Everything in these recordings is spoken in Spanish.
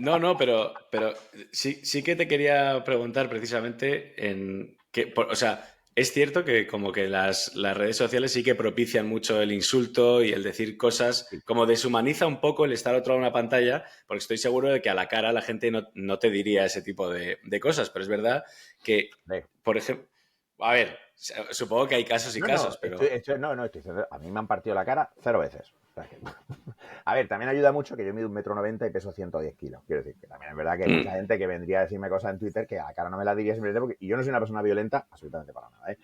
No, pero sí que te quería preguntar precisamente o sea, es cierto que como que las redes sociales sí que propician mucho el insulto y el decir cosas, Sí. como deshumaniza un poco el estar a otro lado de una pantalla, porque estoy seguro de que a la cara la gente no te diría ese tipo de cosas, pero es verdad que, por ejemplo, a ver, supongo que hay casos y No, no, casos, pero... estoy diciendo, a mí me han partido la cara 0 veces. O sea que- a ver, también ayuda mucho que yo mido 1,90 m y peso 110 kilos. Quiero decir que también es verdad que hay mucha gente que vendría a decirme cosas en Twitter que a la cara no me las diría simplemente porque... Y yo no soy una persona violenta, absolutamente para nada, ¿eh?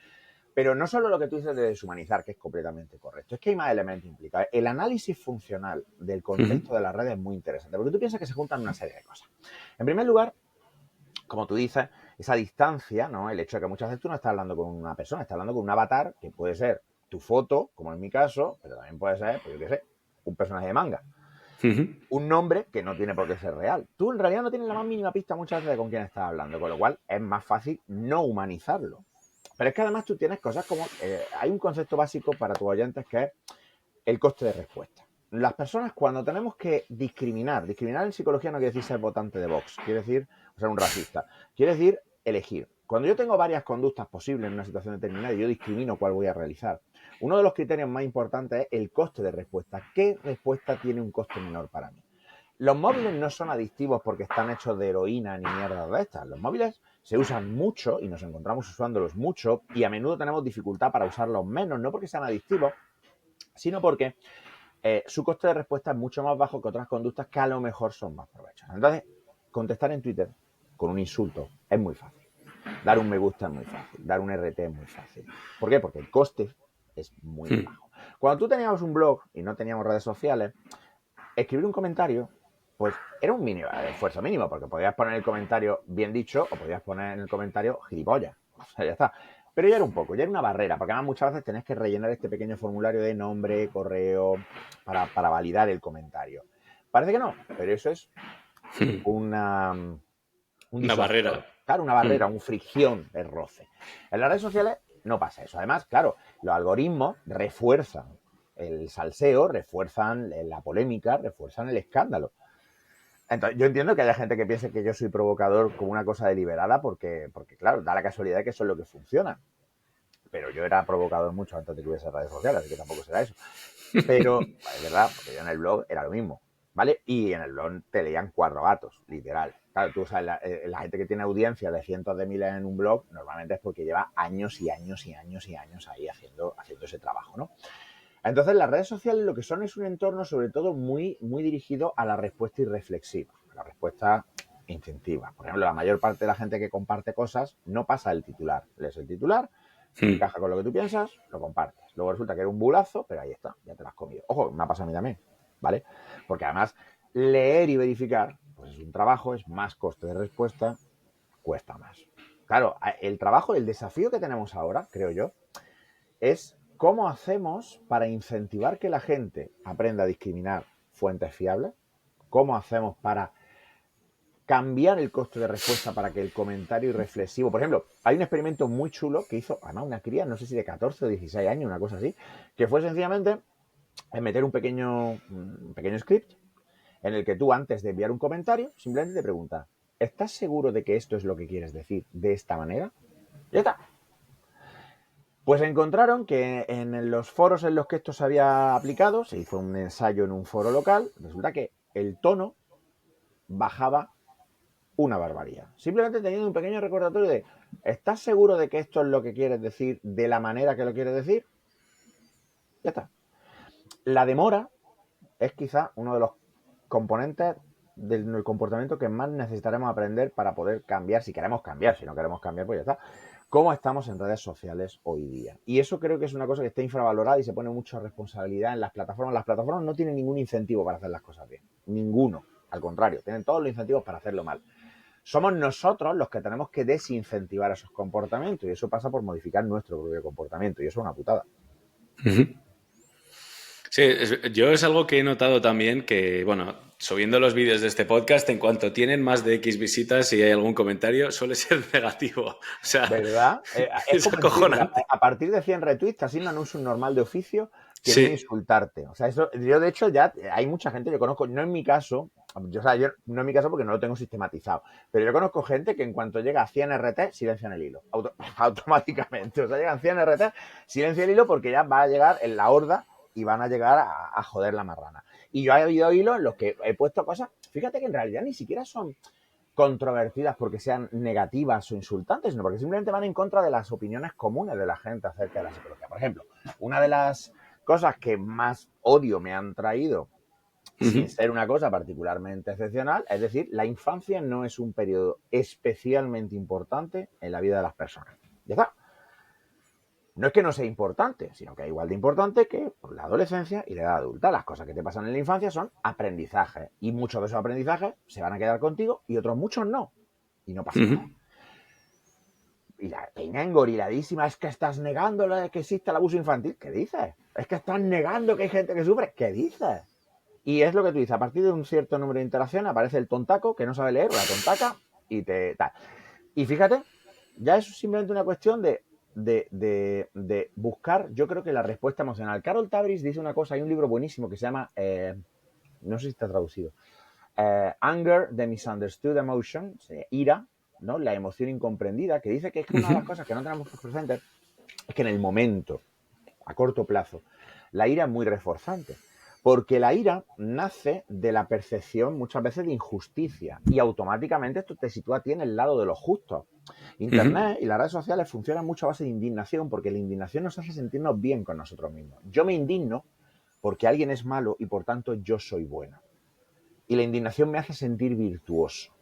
Pero no solo lo que tú dices de deshumanizar, que es completamente correcto, es que hay más elementos implicados. El análisis funcional del contexto de las redes es muy interesante, porque tú piensas que se juntan una serie de cosas. En primer lugar, como tú dices, esa distancia, ¿no? El hecho de que muchas veces tú no estás hablando con una persona, estás hablando con un avatar que puede ser tu foto, como en mi caso, pero también puede ser, pues yo qué sé, un personaje de manga. Un nombre que no tiene por qué ser real. Tú en realidad no tienes la más mínima pista muchas veces de con quién estás hablando, con lo cual es más fácil no humanizarlo. Pero es que además tú tienes cosas como... hay un concepto básico para tus oyentes que es el coste de respuesta. Las personas cuando tenemos que discriminar en psicología no quiere decir ser votante de Vox, quiere decir ser un racista, quiere decir elegir. Cuando yo tengo varias conductas posibles en una situación determinada y yo discrimino cuál voy a realizar, uno de los criterios más importantes es el coste de respuesta. ¿Qué respuesta tiene un coste menor para mí? Los móviles no son adictivos porque están hechos de heroína ni mierda de estas. Los móviles se usan mucho y nos encontramos usándolos mucho y a menudo tenemos dificultad para usarlos menos, no porque sean adictivos, sino porque su coste de respuesta es mucho más bajo que otras conductas que a lo mejor son más provechosas. Entonces, contestar en Twitter con un insulto es muy fácil. Dar un me gusta es muy fácil. Dar un RT es muy fácil. ¿Por qué? Porque el coste es muy bajo. Cuando tú teníamos un blog y no teníamos redes sociales, escribir un comentario, pues era un mínimo, esfuerzo mínimo, porque podías poner el comentario bien dicho o podías poner en el comentario gilipollas. O sea, ya está. Pero ya era un poco, ya era una barrera, porque además muchas veces tenés que rellenar este pequeño formulario de nombre, correo, para validar el comentario. Parece que no, pero eso es una, un Una disuasor. barrera. Claro, una barrera, un fricción de roce. En las redes sociales no pasa eso. Además, claro, los algoritmos refuerzan el salseo, refuerzan la polémica, refuerzan el escándalo. Entonces, yo entiendo que haya gente que piense que yo soy provocador como una cosa deliberada porque, claro, da la casualidad de que eso es lo que funciona. Pero yo era provocador mucho antes de que hubiese redes sociales, así que tampoco será eso. Pero es verdad, porque yo en el blog era lo mismo, ¿vale? Y en el blog te leían 4 gatos, literal. Claro, tú sabes, la gente que tiene audiencia de cientos de miles en un blog, normalmente es porque lleva años y años y años y años ahí haciendo ese trabajo, ¿no? Entonces, las redes sociales lo que son es un entorno sobre todo muy, muy dirigido a la respuesta irreflexiva, a la respuesta instintiva. Por ejemplo, la mayor parte de la gente que comparte cosas no pasa el titular. Lees el titular, encaja con lo que tú piensas, lo compartes. Luego resulta que era un bulazo, pero ahí está, ya te lo has comido. Ojo, me ha pasado a mí también, ¿vale? Porque además, leer y verificar, pues es un trabajo, es más coste de respuesta, cuesta más. Claro, el trabajo, el desafío que tenemos ahora, creo yo, es cómo hacemos para incentivar que la gente aprenda a discriminar fuentes fiables, cómo hacemos para cambiar el coste de respuesta para que el comentario irreflexivo... Por ejemplo, hay un experimento muy chulo que hizo, además, una cría, no sé si de 14 o 16 años, una cosa así, que fue sencillamente meter un pequeño script en el que tú, antes de enviar un comentario, simplemente te preguntas, ¿estás seguro de que esto es lo que quieres decir de esta manera? Ya está. Pues encontraron que en los foros en los que esto se había aplicado, se hizo un ensayo en un foro local, resulta que el tono bajaba una barbaridad. Simplemente teniendo un pequeño recordatorio de, ¿estás seguro de que esto es lo que quieres decir de la manera que lo quieres decir? Ya está. La demora es quizá uno de los componentes del comportamiento que más necesitaremos aprender para poder cambiar, si queremos cambiar, si no queremos cambiar, pues ya está. Cómo estamos en redes sociales hoy día. Y eso creo que es una cosa que está infravalorada y se pone mucha responsabilidad en las plataformas. Las plataformas no tienen ningún incentivo para hacer las cosas bien. Ninguno. Al contrario, tienen todos los incentivos para hacerlo mal. Somos nosotros los que tenemos que desincentivar esos comportamientos y eso pasa por modificar nuestro propio comportamiento y eso es una putada. Sí, yo es algo que he notado también que, bueno, subiendo los vídeos de este podcast, en cuanto tienen más de X visitas y hay algún comentario, suele ser negativo. O sea, ¿Verdad? Es es como en Twitter. acojonante. A partir de 100 retweets te asignan un subnormal de oficio quieren Sí. insultarte. O sea, eso, yo de hecho ya hay mucha gente, yo conozco, no en mi caso, yo no en mi caso porque no lo tengo sistematizado, pero yo conozco gente que en cuanto llega a 100 RT, silencian el hilo, automáticamente. O sea, llegan 100 RT, silencia el hilo porque ya va a llegar en la horda y van a llegar a joder la marrana. Y yo he habido hilos en los que he puesto cosas, fíjate que en realidad ni siquiera son controvertidas porque sean negativas o insultantes, sino porque simplemente van en contra de las opiniones comunes de la gente acerca de la psicología. Por ejemplo, una de las cosas que más odio me han traído, sin Ujú. ser una cosa particularmente excepcional, es decir, la infancia no es un periodo especialmente importante en la vida de las personas. Ya está. No es que no sea importante, sino que es igual de importante que la adolescencia y la edad adulta. Las cosas que te pasan en la infancia son aprendizajes y muchos de esos aprendizajes se van a quedar contigo y otros muchos no. Y no pasa Ujú. nada. Y la peña engoriladísima, es que estás negando que existe el abuso infantil. ¿Qué dices? Es que estás negando que hay gente que sufre. ¿Qué dices? Y es lo que tú dices, a partir de un cierto número de interacciones aparece el tontaco que no sabe leer, o la tontaca, y te tal. Y fíjate, ya eso es simplemente una cuestión de buscar, yo creo que la respuesta emocional. Carol Tabris dice una cosa, hay un libro buenísimo que se llama, no sé si está traducido, Anger, the Misunderstood Emotion, ira, ¿no? La emoción incomprendida, que dice que es que una de las Ujú. cosas que no tenemos presentes es que en el momento, a corto plazo, la ira es muy reforzante. Porque la ira nace de la percepción muchas veces de injusticia y automáticamente esto te sitúa a ti en el lado de los justos. Ujú. Internet y las redes sociales funcionan mucho a base de indignación porque la indignación nos hace sentirnos bien con nosotros mismos. Yo me indigno porque alguien es malo y por tanto yo soy bueno. Y la indignación me hace sentir virtuoso.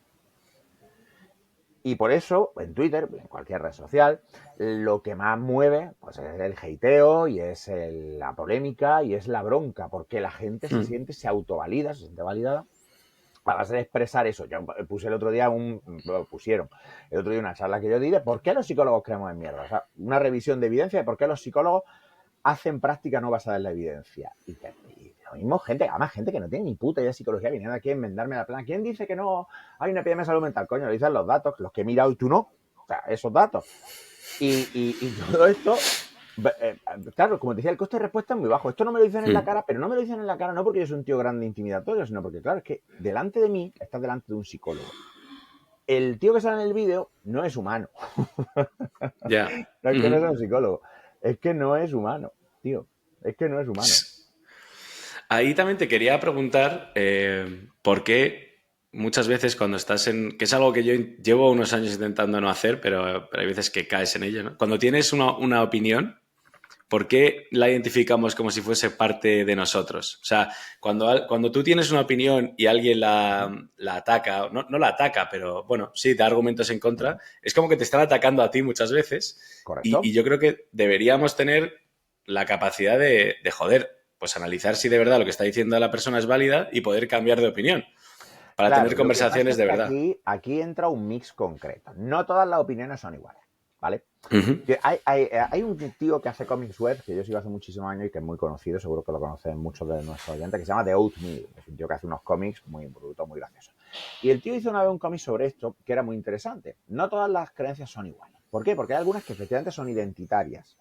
Y por eso, en Twitter, en cualquier red social, lo que más mueve pues, es el hateo y es la polémica y es la bronca, porque la gente se Ujú. siente, se autovalida, se siente validada a base de expresar eso. Yo puse el otro día pusieron el otro día una charla que yo di de por qué los psicólogos creemos en mierda. O sea, una revisión de evidencia de por qué los psicólogos hacen práctica no basada en la evidencia. Y lo mismo gente, además gente que no tiene ni puta idea de psicología, viniendo aquí a enmendarme la plana. ¿Quién dice que no hay una epidemia de salud mental? Coño, lo dicen los datos, los que he mirado y tú no. O sea, esos datos. Y todo esto, claro, como te decía, el coste de respuesta es muy bajo. Esto no me lo dicen en la Ujú. cara, pero no me lo dicen en la cara no porque yo soy un tío grande intimidatorio, sino porque, claro, es que delante de mí estás delante de un psicólogo. El tío que sale en el vídeo no es humano. Ya. No es que no sea Ujú. un psicólogo. Es que no es humano, tío. Es que no es humano. Ahí también te quería preguntar por qué muchas veces cuando estás en, que es algo que yo llevo unos años intentando no hacer, pero hay veces que caes en ello, ¿no? Cuando tienes una opinión, ¿por qué la identificamos como si fuese parte de nosotros? O sea, cuando tú tienes una opinión y alguien la ataca, no, no la ataca, pero bueno, sí, da argumentos en contra, es como que te están atacando a ti muchas veces y ¿Correcto? yo creo que deberíamos tener la capacidad de joder, pues analizar si de verdad lo que está diciendo la persona es válida y poder cambiar de opinión para Claro, tener lo que pasa conversaciones es de que verdad. aquí entra un mix concreto. No todas las opiniones son iguales, ¿vale? Ujú. Que hay un tío que hace cómics web, que yo sigo hace muchísimos años y que es muy conocido, seguro que lo conocen muchos de nuestros oyentes, que se llama The Oatmeal. Es un tío que hace unos cómics muy brutos, muy graciosos. Y el tío hizo una vez un cómic sobre esto que era muy interesante. No todas las creencias son iguales. ¿Por qué? Porque hay algunas que efectivamente son identitarias.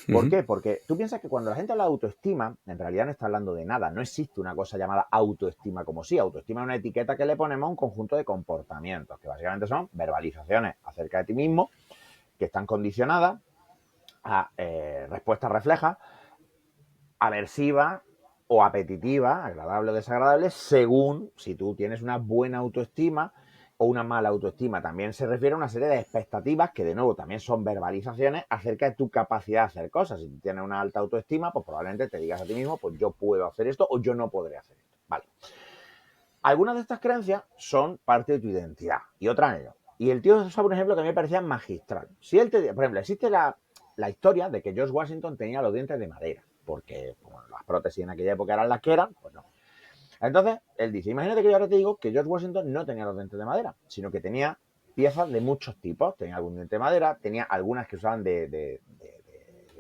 ¿Por Ujú. qué? Porque tú piensas que cuando la gente habla de autoestima, en realidad no está hablando de nada. No existe una cosa llamada autoestima como sí. Autoestima es una etiqueta que le ponemos a un conjunto de comportamientos, que básicamente son verbalizaciones acerca de ti mismo, que están condicionadas a respuestas reflejas, aversiva o apetitiva, agradable o desagradable, según si tú tienes una buena autoestima o una mala autoestima. También se refiere a una serie de expectativas que, de nuevo, también son verbalizaciones acerca de tu capacidad de hacer cosas. Si tú tienes una alta autoestima, pues probablemente te digas a ti mismo, pues yo puedo hacer esto o yo no podré hacer esto. Vale. Algunas de estas creencias son parte de tu identidad y otras no. Y el tío sabe un ejemplo que a mí me parecía magistral. Si él te, por ejemplo, existe la historia de que George Washington tenía los dientes de madera, porque bueno, las prótesis en aquella época eran las que eran, pues no. Entonces, él dice, imagínate que yo ahora te digo que George Washington no tenía los dientes de madera, sino que tenía piezas de muchos tipos. Tenía algún diente de madera, tenía algunas que usaban de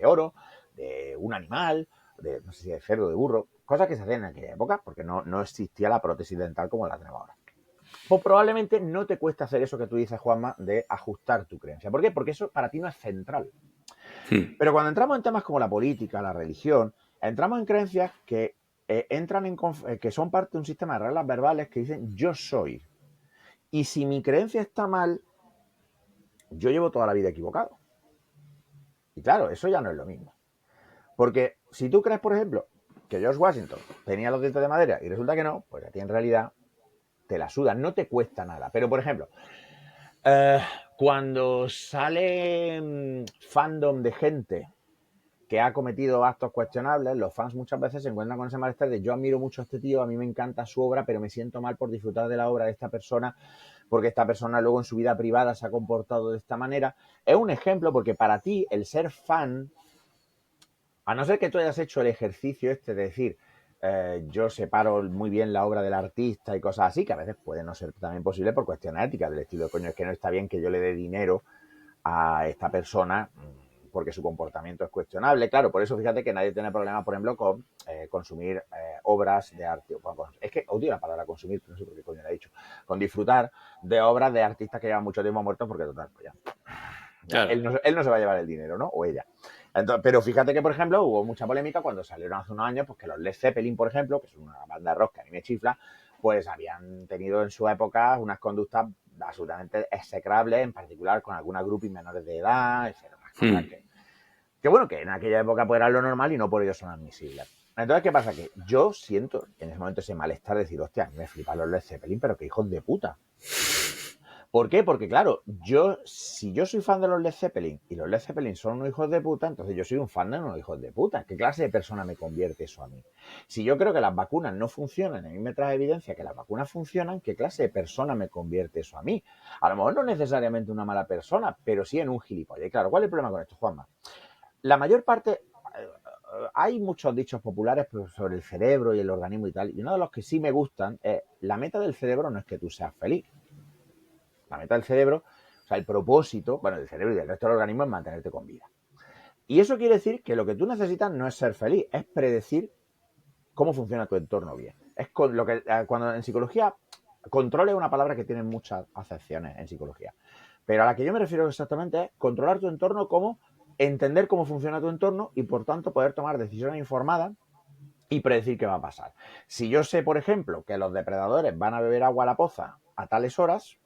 oro, de un animal, de no sé si de cerdo, de burro, cosas que se hacían en aquella época, porque no existía la prótesis dental como la tenemos ahora. Pues probablemente no te cuesta hacer eso que tú dices, Juanma, de ajustar tu creencia. ¿Por qué? Porque eso para ti no es central. Ujú. Pero cuando entramos en temas como la política, la religión, Entramos en creencias que que son parte de un sistema de reglas verbales que dicen yo soy. Y si mi creencia está mal, yo llevo toda la vida equivocado. Y claro, eso ya no es lo mismo. Porque si tú crees, por ejemplo, que George Washington tenía los dientes de madera y resulta que no, pues a ti en realidad te la suda, no te cuesta nada. Pero, por ejemplo, eh, cuando sale fandom de gente que ha cometido actos cuestionables, los fans muchas veces se encuentran con ese malestar de yo admiro mucho a este tío, a mí me encanta su obra, pero me siento mal por disfrutar de la obra de esta persona, porque esta persona luego en su vida privada se ha comportado de esta manera. Es un ejemplo porque para ti el ser fan, a no ser que tú hayas hecho el ejercicio este de decir, yo separo muy bien la obra del artista y cosas así, que a veces puede no ser también posible por cuestiones éticas, del estilo, coño, es que no está bien que yo le dé dinero a esta persona porque su comportamiento es cuestionable. Claro, por eso fíjate que nadie tiene problema, por ejemplo, con consumir obras de arte. Bueno, es que odio la palabra consumir, no sé por qué coño la he dicho. Con disfrutar de obras de artistas que llevan mucho tiempo muertos porque total, pues ya Claro. él no se va a llevar el dinero, ¿no? O ella. Entonces, pero fíjate que, por ejemplo, hubo mucha polémica cuando salieron hace unos años, pues que los Led Zeppelin, por ejemplo, que es una banda de rock que a mí me chifla, pues habían tenido en su época unas conductas absolutamente execrables, en particular con algunas groupies menores de edad, etcétera. Cosas que bueno, que en aquella época pues era lo normal y no por ello son admisibles. Entonces, ¿qué pasa? Que yo siento en ese momento ese malestar de decir, hostia, me flipan los Led Zeppelin, pero qué hijos de puta. ¿Por qué? Porque claro, si yo soy fan de los Led Zeppelin y los Led Zeppelin son unos hijos de puta, entonces yo soy un fan de unos hijos de puta. ¿Qué clase de persona me convierte eso a mí? Si yo creo que las vacunas no funcionan, y a mí me trae evidencia que las vacunas funcionan, ¿qué clase de persona me convierte eso a mí? A lo mejor no necesariamente una mala persona, pero sí en un gilipollas. Y claro, ¿cuál es el problema con esto, Juanma? La mayor parte, hay muchos dichos populares sobre el cerebro y el organismo y tal, y uno de los que sí me gustan es, la meta del cerebro no es que tú seas feliz. La meta del cerebro, o sea, el propósito, bueno, del cerebro y del resto del organismo es mantenerte con vida. Y eso quiere decir que lo que tú necesitas no es ser feliz, es predecir cómo funciona tu entorno bien. Es con lo que cuando en psicología, control es una palabra que tiene muchas acepciones en psicología. Pero a la que yo me refiero exactamente es controlar tu entorno como entender cómo funciona tu entorno y por tanto poder tomar decisiones informadas y predecir qué va a pasar. Si yo sé, por ejemplo, que los depredadores van a beber agua a la poza a tales horas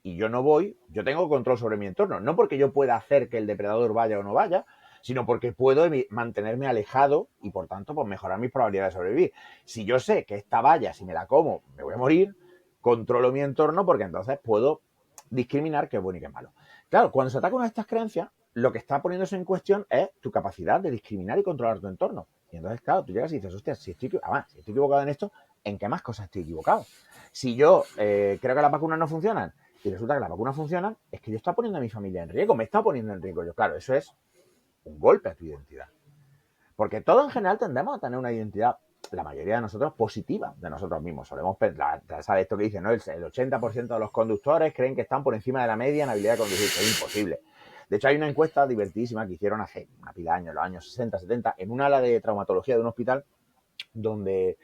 y yo no voy, yo tengo control sobre mi entorno. No porque yo pueda hacer que el depredador vaya o no vaya, sino porque puedo mantenerme alejado y por tanto pues mejorar mis probabilidades de sobrevivir. Si yo sé que esta valla, si me la como, me voy a morir, controlo mi entorno porque entonces puedo discriminar qué es bueno y qué es malo. Claro, cuando se ataca una de estas creencias, lo que está poniéndose en cuestión es tu capacidad de discriminar y controlar tu entorno. Y entonces, claro, tú llegas y dices, hostia, si estoy equivocado en esto, ¿en qué más cosas estoy equivocado? Si yo creo que las vacunas no funcionan y resulta que las vacunas funcionan, es que yo estoy poniendo a mi familia en riesgo, me está poniendo en riesgo yo. Claro, eso es un golpe a tu identidad. Porque todos en general tendemos a tener una identidad, la mayoría de nosotros, positiva de nosotros mismos. Solemos pensar, ¿sabes esto que dice? ¿No? El 80% de los conductores creen que están por encima de la media en habilidad de conducir. Es imposible. De hecho, hay una encuesta divertidísima que hicieron hace una pila de años, los años 60, 70, en un ala de traumatología de un hospital, donde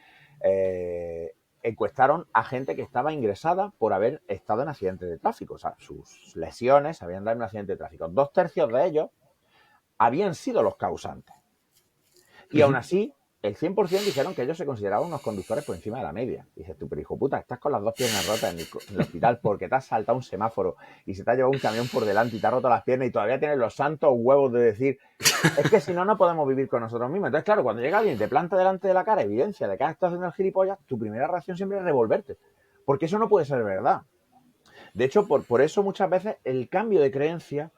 encuestaron a gente que estaba ingresada por haber estado en accidentes de tráfico. O sea, sus lesiones habían dado en un accidente de tráfico. 2/3 de ellos habían sido los causantes. Y aún así, el 100% dijeron que ellos se consideraban unos conductores por encima de la media. Y dices tú, pero hijo puta, estás con las dos piernas rotas en el hospital porque te has saltado un semáforo y se te ha llevado un camión por delante y te ha roto las piernas y todavía tienes los santos huevos de decir, es que si no, no podemos vivir con nosotros mismos. Entonces, claro, cuando llega alguien y te planta delante de la cara evidencia de que has estado haciendo el gilipollas, tu primera reacción siempre es revolverte. Porque eso no puede ser verdad. De hecho, por eso muchas veces el cambio de creencia,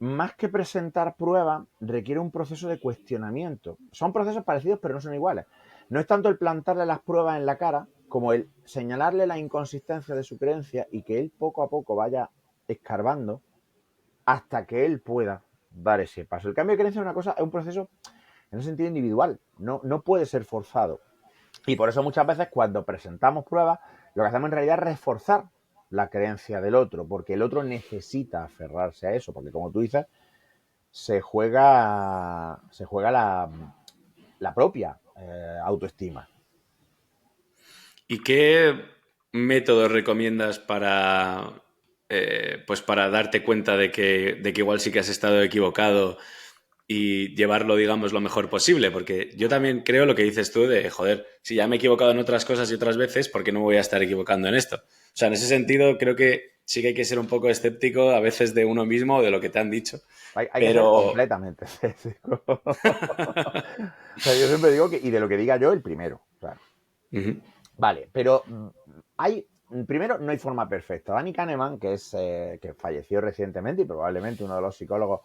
más que presentar pruebas, requiere un proceso de cuestionamiento. Son procesos parecidos, pero no son iguales. No es tanto el plantarle las pruebas en la cara, como el señalarle la inconsistencia de su creencia y que él poco a poco vaya escarbando hasta que él pueda dar ese paso. El cambio de creencia es una cosa, es un proceso en un sentido individual, no puede ser forzado. Y por eso muchas veces cuando presentamos pruebas, lo que hacemos en realidad es reforzar la creencia del otro, porque el otro necesita aferrarse a eso, porque como tú dices, se juega la propia autoestima. ¿Y qué métodos recomiendas para, pues para darte cuenta de que igual sí que has estado equivocado y llevarlo, digamos, lo mejor posible, porque yo también creo lo que dices tú de, joder, si ya me he equivocado en otras cosas y otras veces, ¿por qué no me voy a estar equivocando en esto? O sea, en ese sentido creo que sí que hay que ser un poco escéptico a veces de uno mismo o de lo que te han dicho, Hay que ser pero... completamente escéptico. O sea, yo siempre digo que, y de lo que diga yo, el primero. Claro. Ujú. Vale, pero primero, no hay forma perfecta. Danny Kahneman, que falleció recientemente y probablemente uno de los psicólogos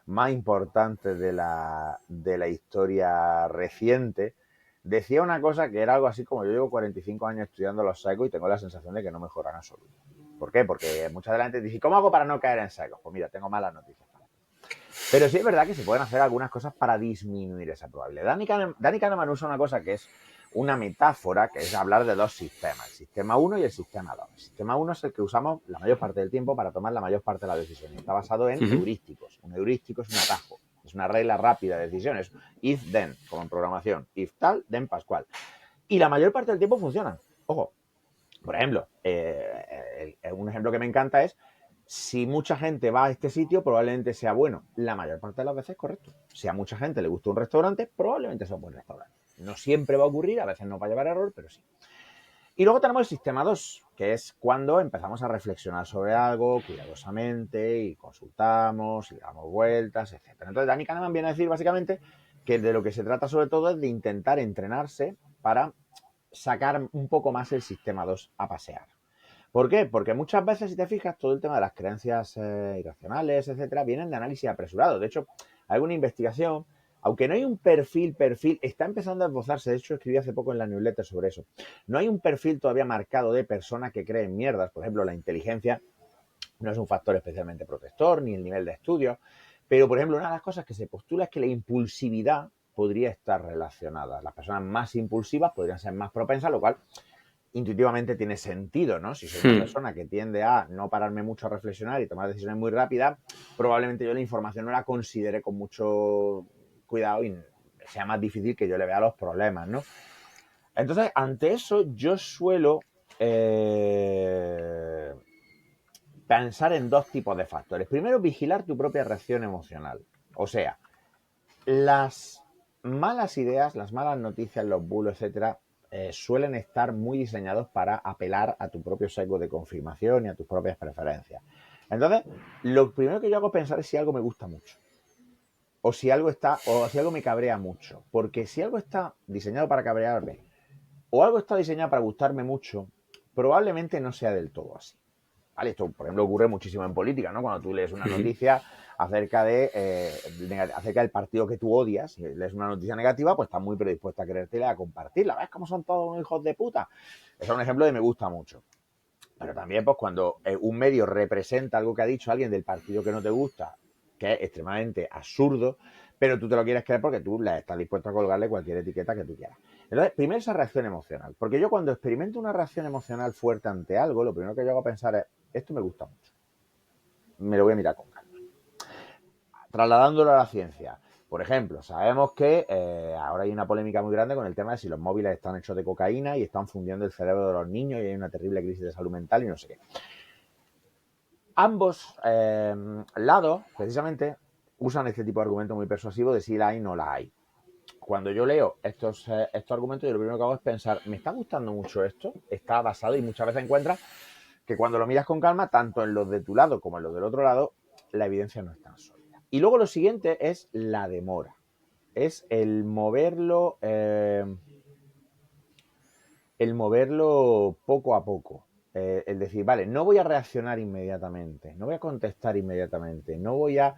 más importantes de la historia reciente, decía una cosa que era algo así como: yo llevo 45 años estudiando los secos y tengo la sensación de que no mejoran en absoluto. ¿Por qué? Porque mucha de la gente dice: ¿cómo hago para no caer en secos? Pues mira, tengo malas noticias para ti. Pero sí es verdad que se pueden hacer algunas cosas para disminuir esa probabilidad. Danny Kahneman usa una cosa que es una metáfora, que es hablar de dos sistemas, el sistema 1 y el sistema 2. El sistema 1 es el que usamos la mayor parte del tiempo para tomar la mayor parte de las decisiones. Está basado en Ujú. heurísticos. Un heurístico es un atajo, es una regla rápida de decisiones. If, then, como en programación. If tal, then Pascual. Y la mayor parte del tiempo funcionan. Ojo, por ejemplo, un ejemplo que me encanta es: si mucha gente va a este sitio, probablemente sea bueno. La mayor parte de las veces es correcto. Si a mucha gente le gusta un restaurante, probablemente sea un buen restaurante. No siempre va a ocurrir, a veces no va a llevar error, pero sí. Y luego tenemos el sistema 2, que es cuando empezamos a reflexionar sobre algo cuidadosamente y consultamos y damos vueltas, etc. Entonces, Danny Kahneman viene a decir básicamente que de lo que se trata sobre todo es de intentar entrenarse para sacar un poco más el sistema 2 a pasear. ¿Por qué? Porque muchas veces, si te fijas, todo el tema de las creencias irracionales, etcétera, vienen de análisis apresurado. De hecho, hay una investigación, aunque no hay un perfil, está empezando a esbozarse. De hecho, escribí hace poco en la newsletter sobre eso. No hay un perfil todavía marcado de persona que cree en mierdas. Por ejemplo, la inteligencia no es un factor especialmente protector, ni el nivel de estudio. Pero, por ejemplo, una de las cosas que se postula es que la impulsividad podría estar relacionada. Las personas más impulsivas podrían ser más propensas, lo cual intuitivamente tiene sentido, ¿no? Si soy una Hmm. persona que tiende a no pararme mucho a reflexionar y tomar decisiones muy rápidas, probablemente yo la información no la considere con mucho cuidado y sea más difícil que yo le vea los problemas, ¿no? Entonces, ante eso, yo suelo pensar en dos tipos de factores. Primero, vigilar tu propia reacción emocional. O sea, las malas ideas, las malas noticias, los bulos, etcétera, suelen estar muy diseñados para apelar a tu propio sesgo de confirmación y a tus propias preferencias. Entonces, lo primero que yo hago es pensar si algo me gusta mucho o si algo me cabrea mucho. Porque si algo está diseñado para cabrearme o algo está diseñado para gustarme mucho, probablemente no sea del todo así. ¿Vale? Esto, por ejemplo, ocurre muchísimo en política, ¿no? Cuando tú lees una Ujú. noticia acerca del partido que tú odias, si lees una noticia negativa, pues estás muy predispuesta a querértela, a compartirla. ¿Ves cómo son todos unos hijos de puta? Eso es un ejemplo de me gusta mucho. Pero también, pues, cuando un medio representa algo que ha dicho alguien del partido que no te gusta, que es extremadamente absurdo, pero tú te lo quieres creer porque tú estás dispuesto a colgarle cualquier etiqueta que tú quieras. Entonces, primero esa reacción emocional. Porque yo cuando experimento una reacción emocional fuerte ante algo, lo primero que yo hago a pensar es: esto me gusta mucho. Me lo voy a mirar con calma. Trasladándolo a la ciencia. Por ejemplo, sabemos que ahora hay una polémica muy grande con el tema de si los móviles están hechos de cocaína y están fundiendo el cerebro de los niños y hay una terrible crisis de salud mental y no sé qué. Ambos lados, precisamente, usan este tipo de argumento muy persuasivo de si la hay o no la hay. Cuando yo leo estos argumentos, yo lo primero que hago es pensar: ¿me está gustando mucho esto? Está basado, y muchas veces encuentras que cuando lo miras con calma, tanto en los de tu lado como en los del otro lado, la evidencia no es tan sólida. Y luego lo siguiente es la demora. Es el moverlo poco a poco. El decir: vale, no voy a reaccionar inmediatamente, no voy a contestar inmediatamente, no voy a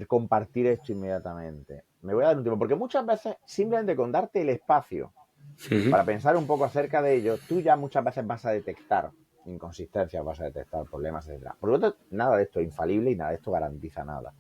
compartir esto inmediatamente. Me voy a dar un tiempo, porque muchas veces, simplemente con darte el espacio Ujú. para pensar un poco acerca de ello, tú ya muchas veces vas a detectar inconsistencias, vas a detectar problemas, etcétera. Por lo tanto, nada de esto es infalible y nada de esto garantiza nada.